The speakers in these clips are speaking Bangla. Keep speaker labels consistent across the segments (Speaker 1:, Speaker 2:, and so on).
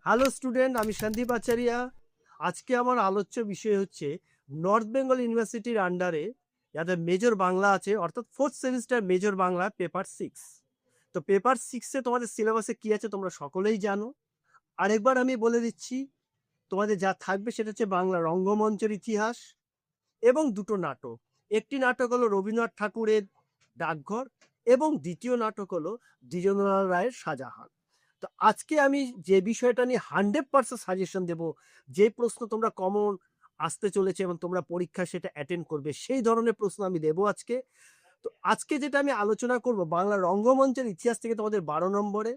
Speaker 1: হ্যালো স্টুডেন্ট, আমি সন্দীপ আচারিয়া। আজকে আমার আলোচ্য বিষয় হচ্ছে নর্থ বেঙ্গল ইউনিভার্সিটির আন্ডারে যাদের মেজর বাংলা আছে, অর্থাৎ fourth semester major Bangla paper 6। তো পেপার 6-এ তোমাদের সিলেবাসে কি আছে তোমরা সকলেই জানো। আরেকবার আমি বলে দিচ্ছি, তোমাদের যা থাকবে সেটা হচ্ছে বাংলা রঙ্গমঞ্চের ইতিহাস এবং দুটো নাটক। একটি নাটক হলো রবীন্দ্রনাথ ঠাকুরের ডাকঘর এবং দ্বিতীয় নাটক হলো দ্বিজেন্দ্রলাল রায়ের শাহজাহান। তো আজকে আমি যে বিষয়টা নিয়ে 100% সাজেশন দেব, যে প্রশ্ন তোমরা কমন আসতে চলেছে এবং তোমরা পরীক্ষায় সেটা অ্যাটেন্ড করবে, সেই ধরনের প্রশ্ন আমি দেবো আজকে। তো আজকে যেটা আমি আলোচনা করব, বাংলা রঙ্গমঞ্চের ইতিহাস থেকে তোমাদের 12 নম্বরে,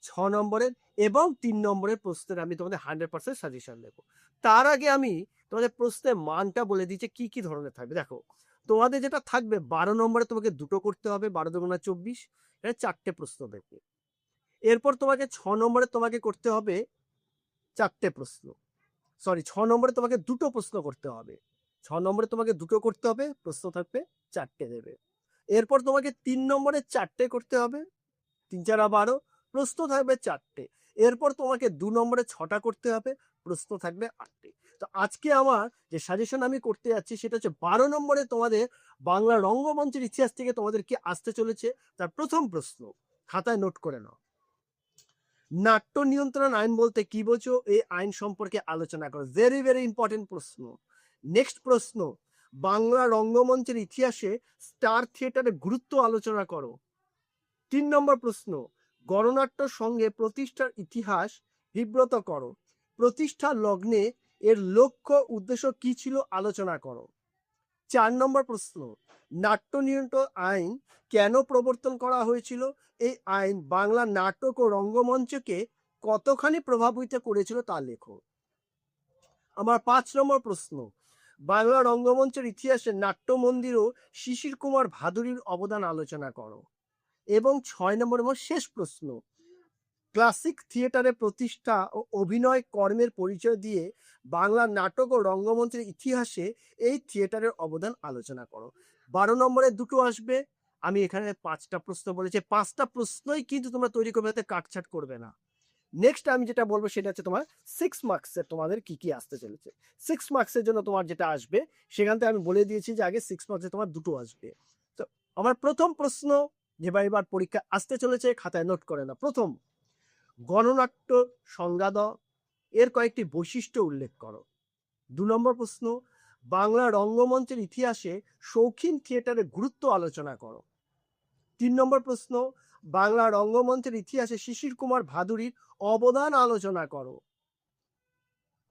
Speaker 1: 6 নম্বরের এবং 3 নম্বরের প্রশ্নের আমি তোমাদের 100% সাজেশন দেবো। তার আগে আমি তোমাদের প্রশ্নের মানটা বলে দিচ্ছি কি কি ধরনের থাকবে। দেখো, তোমাদের যেটা থাকবে 12 নম্বরে তোমাকে দুটো করতে হবে, 12 দুগুণা 24, এটা 4টে প্রশ্ন দেখবে। এরপর তোমাকে 6 নম্বরে তোমাকে করতে হবে 4টে প্রশ্ন, সরি 6 নম্বরে তোমাকে দুটো প্রশ্ন করতে হবে। 6 নম্বরে তোমাকে দুটো করতে হবে, প্রশ্ন থাকবে 4টে দেবে। এরপর তোমাকে 3 নম্বরে 4টে করতে হবে, 3 4 12, প্রশ্ন থাকবে 4টে। এরপর তোমাকে 2 নম্বরে 6টা করতে হবে, প্রশ্ন থাকবে 8টে। তো আজকে আমার যে সাজেশন আমি করতে যাচ্ছি সেটা হচ্ছে 12 নম্বরে তোমাদের বাংলা রঙ্গমঞ্চের ইতিহাস থেকে তোমাদের কি আসতে চলেছে তার প্রথম প্রশ্ন। খাতায় নোট করে নাও। নাট্য নিয়ন্ত্রণ আইন বলতে কি বোঝো, এই আইন সম্পর্কে আলোচনা করো। ভেরি ভেরি ইম্পর্টেন্ট প্রশ্ন। নেক্সট প্রশ্ন, বাংলা রঙ্গমঞ্চের ইতিহাসে স্টার থিয়েটারের গুরুত্ব আলোচনা করো। 3 নম্বর প্রশ্ন, গণনাট্য সঙ্গে প্রতিষ্ঠার ইতিহাস বিব্রত করো। প্রতিষ্ঠা লগ্নে এর লক্ষ্য উদ্দেশ্য কি ছিল আলোচনা করো। 4 নম্বর প্রশ্ন, নাট্য নিয়ন্ত্রণ আইন কেন প্রবর্তন করা হয়েছিল, এই আইন বাংলা নাটক ও রঙ্গমঞ্চকে কতখানি প্রভাবিত করেছিল তা লেখো। আমার 5 নম্বর প্রশ্ন, বাংলা রঙ্গমঞ্চের ইতিহাসে নাট্য মন্দির ও শিশির কুমার ভাদুরীর অবদান আলোচনা করো। এবং 6 নম্বর এবং শেষ প্রশ্ন, ক্লাসিক থিয়েটারের প্রতিষ্ঠা ও অভিনয় কর্মের পরিচয় দিয়ে বাংলা নাটক ও রঙ্গমঞ্চের ইতিহাসে এই থিয়েটারের অবদান আলোচনা করো। 12 নম্বরে দুটো আসবে, আমি এখানে 5টা প্রশ্ন বলেছি, 5টা প্রশ্নই কিন্তু তোমরা তৈরি করবে, তাতে কাটছাট করবে না। নেক্সট আমি যেটা বলবো সেটা হচ্ছে তোমার 6 মার্কসের তোমাদের কি কি আসতে চলেছে। 6 মার্কসের জন্য তোমার যেটা আসবে সেখান থেকে আমি বলে দিয়েছি যে আগে 6 মার্কসে তোমার দুটো আসবে। তো আমার প্রথম প্রশ্ন যেবার এবার পরীক্ষা আসতে চলেছে, খাতায় নোট করে না। প্রথম, গণনাট্য সংজ্ঞা দাও, এর কয়েকটি বৈশিষ্ট্য উল্লেখ করো। 2 নম্বর প্রশ্ন, বাংলা রঙ্গমঞ্চের ইতিহাসে শৌখিন থিয়েটারের গুরুত্ব আলোচনা করো। 3 নম্বর প্রশ্ন, বাংলা রঙ্গমঞ্চের ইতিহাসে শিশির কুমার ভাদুরীর অবদান আলোচনা করো।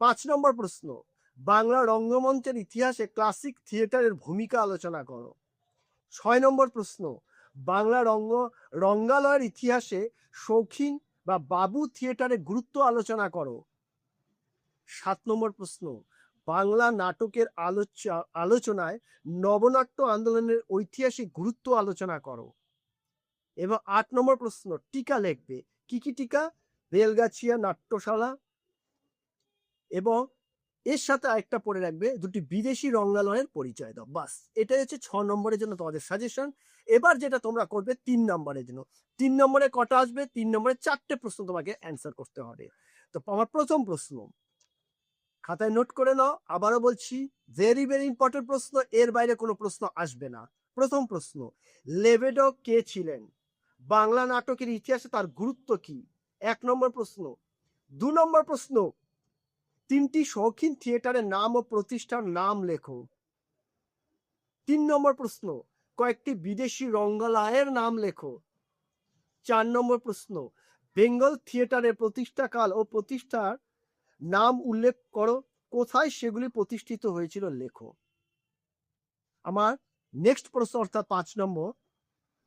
Speaker 1: 5 নম্বর প্রশ্ন, বাংলা রঙ্গমঞ্চের ইতিহাসে ক্লাসিক থিয়েটারের ভূমিকা আলোচনা করো। 6 নম্বর প্রশ্ন, বাংলা রঙ্গালয়ের ইতিহাসে শৌখিন বা বাবু থিয়েটারের গুরুত্ব আলোচনা করো। 7 নম্বর প্রশ্ন, বাংলা নাটকের আলোচনায় নবনাট্য আন্দোলনের ঐতিহাসিক গুরুত্ব আলোচনা করো। এবং 8 নম্বর প্রশ্ন, টিকা লিখবে। কি কি টিকা? বেলগাছিয়া নাট্যশালা, এবং এর সাথে আরেকটা পড়ে রাখবে, দুটি বিদেশি রঙ্গালয়ের পরিচয় দাও। বাস, এটাই হচ্ছে 6 নম্বরের জন্য তোমাদের সাজেশন। এবার যেটা তোমরা করবে 3 নম্বরের জন্য, 3 নম্বরে কটা আসবে? 3 নম্বরে 4টে প্রশ্ন তোমাকে অ্যান্সার করতে হবে। তো আমার প্রথম প্রশ্ন, খাতায় নোট করে নাও, আবারও বলছি ভেরি ভেরি ইম্পর্টেন্ট প্রশ্ন, এর বাইরে কোনো প্রশ্ন আসবে না। প্রথম প্রশ্ন, লেবেডক কে ছিলেন? বাংলা নাটকের ইতিহাসে তার গুরুত্ব কি? 1 নম্বর প্রশ্ন। 2 নম্বর প্রশ্ন, 3টি শৌখিন থিয়েটারের নাম ও প্রতিষ্ঠার নাম লেখো। 3 নম্বর প্রশ্ন, কয়েকটি বিদেশি রঙ্গালয়ের নাম লেখো। 4 নম্বর প্রশ্ন, বেঙ্গল থিয়েটারের প্রতিষ্ঠাকাল ও প্রতিষ্ঠার নাম উল্লেখ করো, কোথায় সেগুলি প্রতিষ্ঠিত হয়েছিল লেখো। আমার নেক্সট প্রশ্ন অর্থাৎ 5 নম্বর,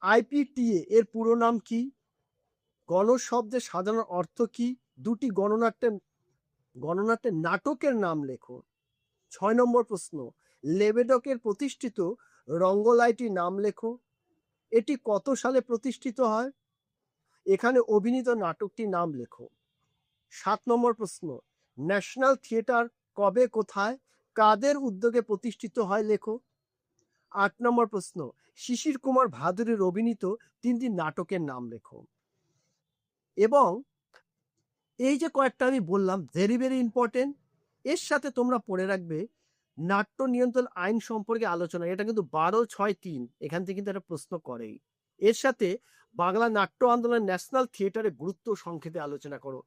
Speaker 1: আইপিটিএ এর পুরো নাম কি? গণশব্দের সাধারণ অর্থ কি? দুটি গণনাট্যের নাটকের নাম লেখো। 6 নম্বর প্রশ্ন, লেবেডকের প্রতিষ্ঠিত রঙ্গলয়টির নাম লেখো, এটি কত সালে প্রতিষ্ঠিত হয়? এখানে অভিনীত নাটকটির নাম লেখো। 7 নম্বর প্রশ্ন, ন্যাশনাল থিয়েটার কবে, কোথায়, কাদের উদ্যোগে প্রতিষ্ঠিত হয় লেখো। 8 নম্বর প্রশ্ন, শিশির কুমার ভাদুরীর অভিনীত 3টি নাটকের নাম লেখো। এবং এই যে কয়েকটা আমি বললাম ভেরি ভেরি ইম্পর্টেন্ট। এর সাথে তোমরা পড়ে রাখবে নাট্য নিয়ন্ত্রণ আইন সম্পর্কে আলোচনা। এটা কিন্তু 1263 এখান থেকে কিন্তু একটা প্রশ্ন করেই। এর সাথে বাংলা নাট্য আন্দোলন ন্যাশনাল থিয়েটারের গুরুত্ব সংক্ষেপে আলোচনা করো।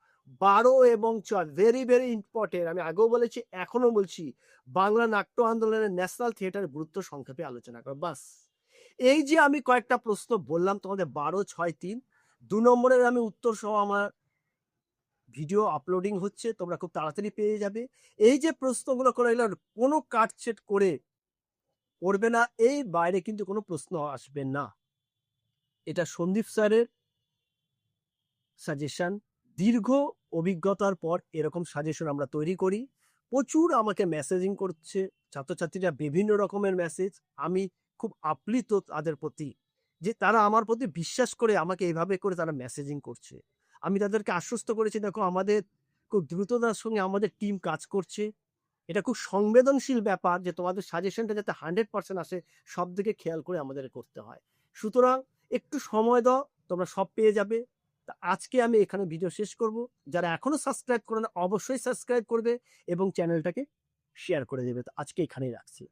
Speaker 1: 12 এবং 4 ভেরি ভেরি ইম্পর্টেন্ট। আমি আগেও বলেছি এখনো বলছি, বাংলা নাট্য আন্দোলনের ন্যাশনাল থিয়েটারের গুরুত্ব সংক্ষেপে আলোচনা করো। বাস এই যে আমি কয়েকটা প্রশ্ন বললাম তোমাদের 1263, 2 নম্বরের আমি উত্তর সহ আমার ভিডিও আপলোডিং হচ্ছে, তোমরা খুব তাড়াতাড়ি পেয়ে যাবে। এই যে প্রশ্নগুলো করে এগুলো কোনো কাটছেট করে করবে না, এই বাইরে কিন্তু কোনো প্রশ্ন আসবে না। এটা সন্দীপ স্যারের সাজেশন। দীর্ঘ অভিজ্ঞতার পর এরকম সাজেশন আমরা তৈরি করি। প্রচুর আমাকে মেসেজিং করছে ছাত্রছাত্রীরা, বিভিন্ন রকমের মেসেজ। আমি খুব আপ্লিত তাদের প্রতি যে তারা আমার প্রতি বিশ্বাস করে আমাকে এইভাবে করে তারা মেসেজিং করছে। আমি তাদেরকে আশ্বস্ত করেছি, দেখো আমাদের খুব দ্রুততার সঙ্গে আমাদের টিম কাজ করছে। এটা খুব সংবেদনশীল ব্যাপার যে তোমাদের সাজেশনটা যাতে 100% আসে, সব দিকে খেয়াল করে আমাদের করতে হয়। সুতরাং একটু সময় দাও, তোমরা সব পেয়ে যাবে। তা আজকে আমি এখানে ভিডিও শেষ করব। যারা এখনো সাবস্ক্রাইব করে না অবশ্যই সাবস্ক্রাইব করবে এবং চ্যানেলটাকে শেয়ার করে দেবে। তো আজকে এখানেই রাখছি।